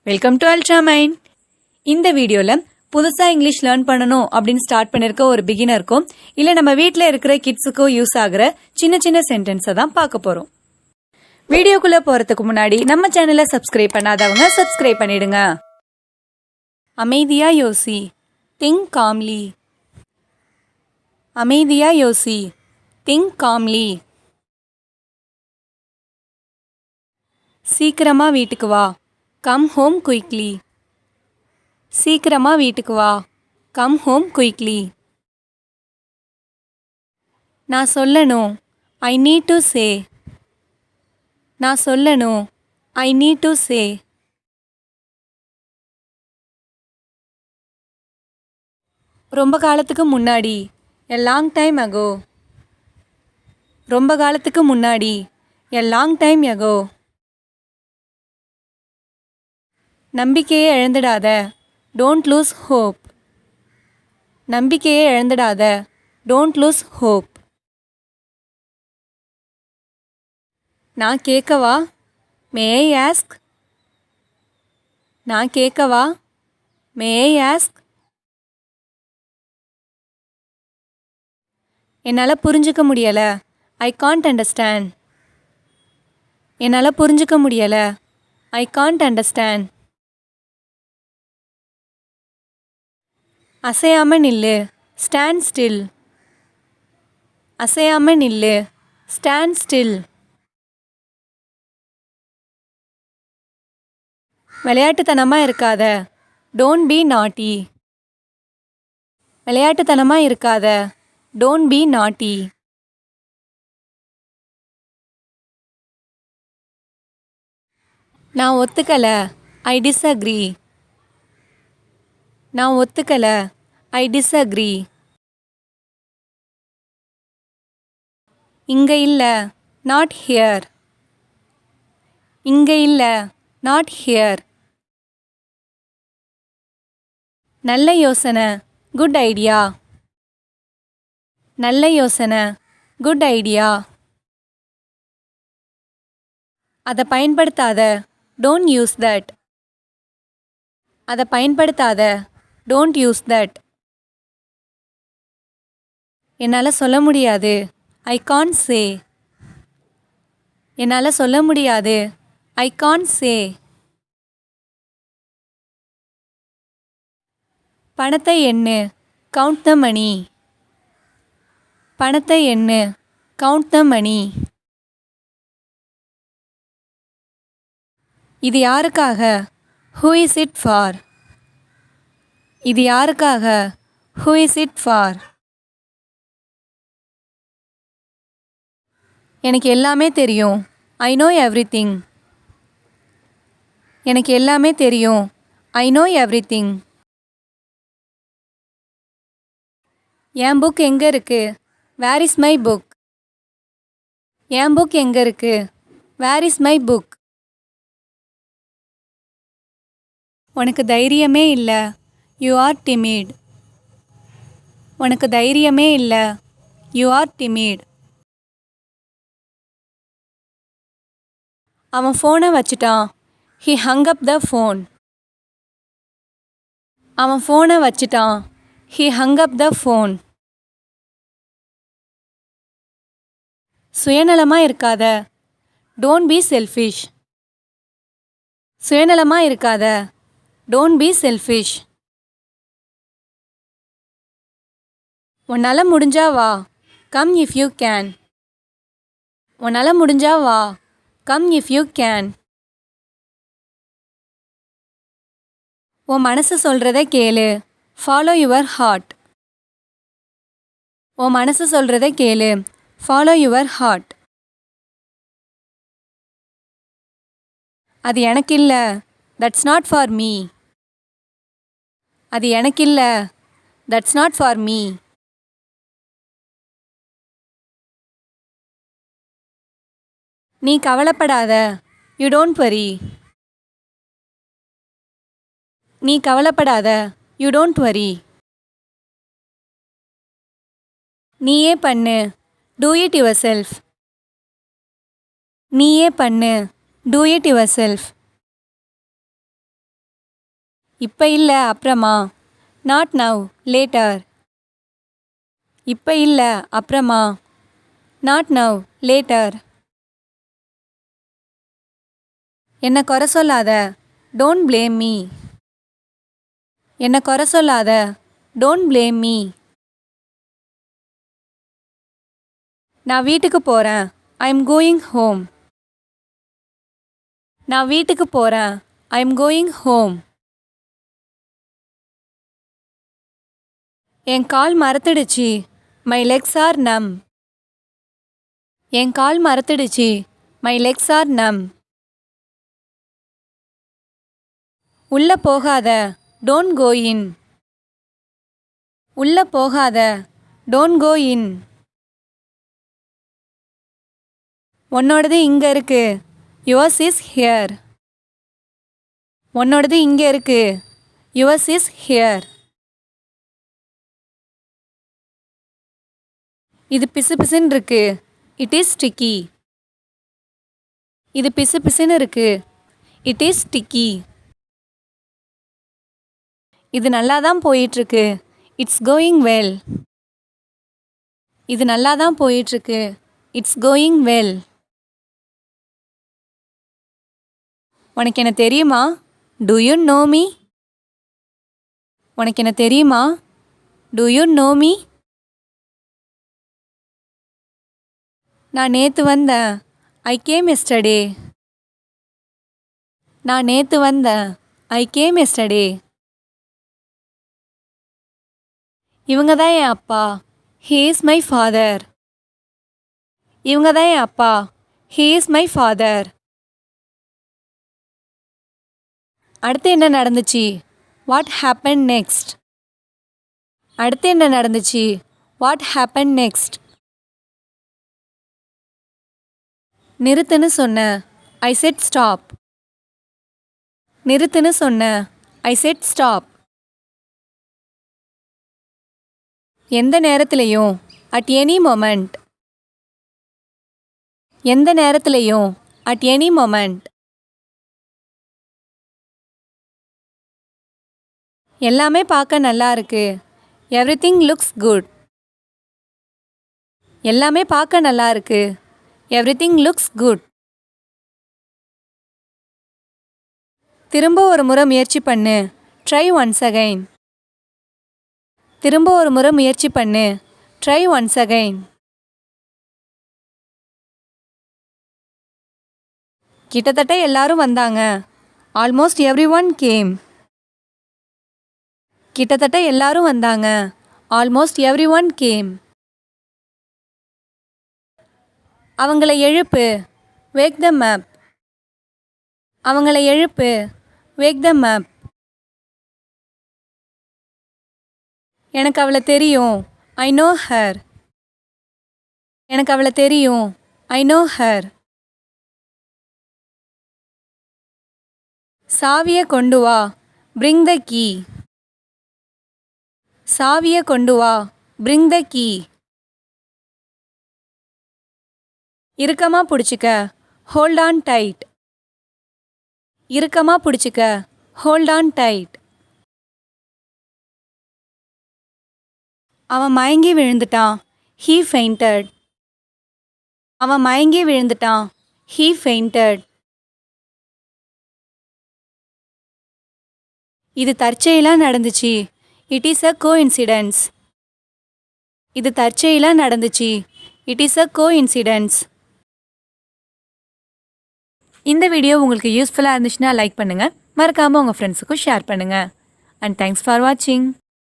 Welcome to ultra mind. இந்த வீடியோவில் புதுசாக இங்கிலீஷ் லேர்ன் பண்ணணும் அப்படின்னு ஸ்டார்ட் பண்ணிருக்க ஒரு பிகினருக்கும் இல்லை நம்ம வீட்டில் இருக்கிற கிட்ஸுக்கும் யூஸ் ஆகிற சின்ன சின்ன சென்டென்ஸை தான் பார்க்க போகிறோம். வீடியோக்குள்ளே போகிறதுக்கு முன்னாடி நம்ம சேனலை சப்ஸ்கிரைப் பண்ணாதவங்க சப்ஸ்கிரைப் பண்ணிடுங்க. அமைதியா யோசி, திங்க் காம்லி. அமைதியா யோசி, திங்க் காம்லி. சீக்கிரமா வீட்டுக்கு வா, கம் ஹோம் குயிக்லி. சீக்கிரமா வீட்டுக்கு வா, கம் ஹோம் குயிக்லி. நான் சொல்லணும், ஐ நீட் டு சே. நான் சொல்லணும், ஐ நீட் டு சே. ரொம்ப காலத்துக்கு முன்னாடி, எ லாங் டைம் அகோ. ரொம்ப காலத்துக்கு முன்னாடி, எ லாங் டைம் அகோ. நம்பிக்கையை இழந்துடாத, டோன்ட் லூஸ் ஹோப். நம்பிக்கையை இழந்துடாத, டோன்ட் லூஸ் ஹோப். நான் கேட்கவா, மே ஐ ஆஸ்க். நான் கேட்கவா, மே ஐ ஆஸ்க். என்னால் புரிஞ்சுக்க முடியலை, ஐ காண்ட் அண்டர்ஸ்டாண்ட். என்னால் புரிஞ்சுக்க முடியலை, ஐ காண்ட் அண்டர்ஸ்டாண்ட். அசையாம நில்லு, ஸ்டாண்ட் ஸ்டில். அசையாம நில்லு, ஸ்டாண்ட் ஸ்டில். விளையாட்டுத்தனமாக இருக்காத, டோன்ட் பி நாட்டி. விளையாட்டுத்தனமாக இருக்காத, டோன்ட் பி நாட்டி. நான் ஒத்துக்கலை, ஐ டிஸ்அக்ரி. நான் ஒத்துக்கலை, ஐ டிஸ்அக்ரி. இங்கே இல்லை, நாட் ஹியர். இங்கே இல்லை, நாட் ஹியர். நல்ல யோசனை, குட் ஐடியா. நல்ல யோசனை, குட் ஐடியா. அதை பயன்படுத்தாத, டோன்ட் யூஸ் தட். அதை பயன்படுத்தாத, டோன்ட் யூஸ் தட். என்னால் சொல்ல முடியாது, ஐ காண்ட் சே. என்னால் சொல்ல முடியாது, ஐ காண்ட் சே. பணத்தை எண்ணு, கவுண்ட் த மணி. பணத்தை எண்ணு, கவுண்ட் த மணி. இது யாருக்காக, ஹூ இஸ் இட் ஃபார். இது யாருக்காக, ஹூ இஸ் இட் ஃபார். எனக்கு எல்லாமே தெரியும், ஐ நோ எவ்ரிதிங். எனக்கு எல்லாமே தெரியும், ஐ நோ எவ்ரிதிங். என் புக் எங்கே இருக்கு, வேர் இஸ் மை புக். என் புக் எங்கே இருக்கு, வேர் இஸ் மை புக். உனக்கு தைரியமே இல்லை, யூ ஆர் டிமிட். உனக்கு தைரியமே இல்லை, யூ ஆர் டிமிட். அவன் ஃபோனை வச்சுட்டான், ஹி ஹங் அப் த ஃபோன். அவன் ஃபோனை வச்சுட்டான், ஹி ஹங் அப் த ஃபோன். சுயநலமாக இருக்காத, டோன்ட் பி செல்ஃபிஷ். சுயநலமாக இருக்காத, டோன்ட் பி செல்ஃபிஷ். உன்னால் முடிஞ்சா வா, கம் இஃப் யூ கேன். உன்னால் முடிஞ்சா வா, கம் இஃப் யூ கேன். உன் மனசு சொல்கிறத கேளு, ஃபாலோ யுவர் ஹார்ட். உன் மனசு சொல்கிறத கேளு, ஃபாலோ யுவர் ஹார்ட். அது எனக்கு இல்லை, தட்ஸ் நாட் ஃபார் மீ. அது எனக்கு இல்லை, தட்ஸ் நாட் ஃபார் மீ. நீ கவலைப்படாத, யூ டோன்ட் வரி. நீ கவலைப்படாத, யூ டோன்ட் வரி. நீயே பண்ணு, டூ இட் யுவர் செல்ஃப். நீயே பண்ணு, டூ இட் யுவர் செல்ஃப். இப்போ இல்லை அப்புறமா. Not now, later. இப்போ இல்லை அப்புறமா. Not now, later. என்னை குறை சொல்லாத. Don't blame me. என்னை குறை சொல்லாத. Don't blame me. நான் வீட்டுக்கு போகிறேன். I am going home. நான் வீட்டுக்கு போகிறேன். I am going home. என் கால் மரத்துடுச்சு. My legs are numb. என் கால் மரத்துடுச்சு. My legs are numb. உள்ள போகாத. Don't go in. உள்ள போகாத. டோன்ட் கோ இன். உன்னோடது இங்கே இருக்கு. Yours is here. உன்னோடது இங்கே இருக்கு. Yours is here. இது பிசு பிசுன்னு இருக்கு. It is sticky. இது பிசு பிசுன்னு இருக்கு. It is sticky. இது நல்லா தான் போயிட்டுருக்கு. It's going well. இது நல்லா தான் போயிட்டுருக்கு. It's going well. உனக்கு என்ன தெரியுமா? To you know me? உனக்கு என்ன தெரியுமா? To you know me? நான் நேற்று வந்தேன். I came yesterday. நான் நேற்று வந்தேன். I came yesterday. இவங்க தான் என் அப்பா. He is my father. இவங்க தான் என் அப்பா. He is my father. அடுத்து என்ன நடந்துச்சு? What happen next? அடுத்து என்ன நடந்துச்சு? What happen next? நிறுத்துன்னு சொன்னேன். I said stop. நிறுத்துன்னு சொன்னேன். I said stop. எந்த நேரத்திலையும். At any moment. எந்த நேரத்திலையும். At any moment. எல்லாமே பார்க்க நல்லா இருக்கு. Everything looks good. எல்லாமே பார்க்க நல்லா இருக்கு. Everything looks good. திரும்ப ஒரு முறை முயற்சி பண்ணு. Try once again. திரும்ப ஒரு முறை முயற்சி பண்ணு. Try once again. கிட்டத்தட்ட எல்லாரும் வந்தாங்க. Almost everyone came. கிட்டத்தட்ட எல்லாரும் வந்தாங்க. Almost everyone came. அவங்கள எழுப்பு. Wake them up. அவங்கள எழுப்பு. வேக் தம் அப். எனக்கு அவளை தெரியும். I know her. எனக்கு அவளை தெரியும். I know her. சாவியை கொண்டு வா. Bring the key. சாவியை கொண்டு வா. Bring the key. இறுக்கமா பிடிச்சிக்க. Hold on tight. இறுக்கமா பிடிச்சிக்க. Hold on tight. அவன் மயங்கி விழுந்துட்டான். He fainted. அவன் மயங்கி விழுந்துட்டான். He fainted. இது தற்செயலா நடந்துச்சு. It is a coincidence. இது தற்செயலா நடந்துச்சு. It is a coincidence. இந்த வீடியோ உங்களுக்கு யூஸ்ஃபுல்லாக இருந்துச்சுன்னா லைக் பண்ணுங்கள். மறக்காமல் உங்கள் ஃப்ரெண்ட்ஸுக்கும் ஷேர் பண்ணுங்கள். அண்ட் தேங்க்ஸ் ஃபார் வாட்சிங்.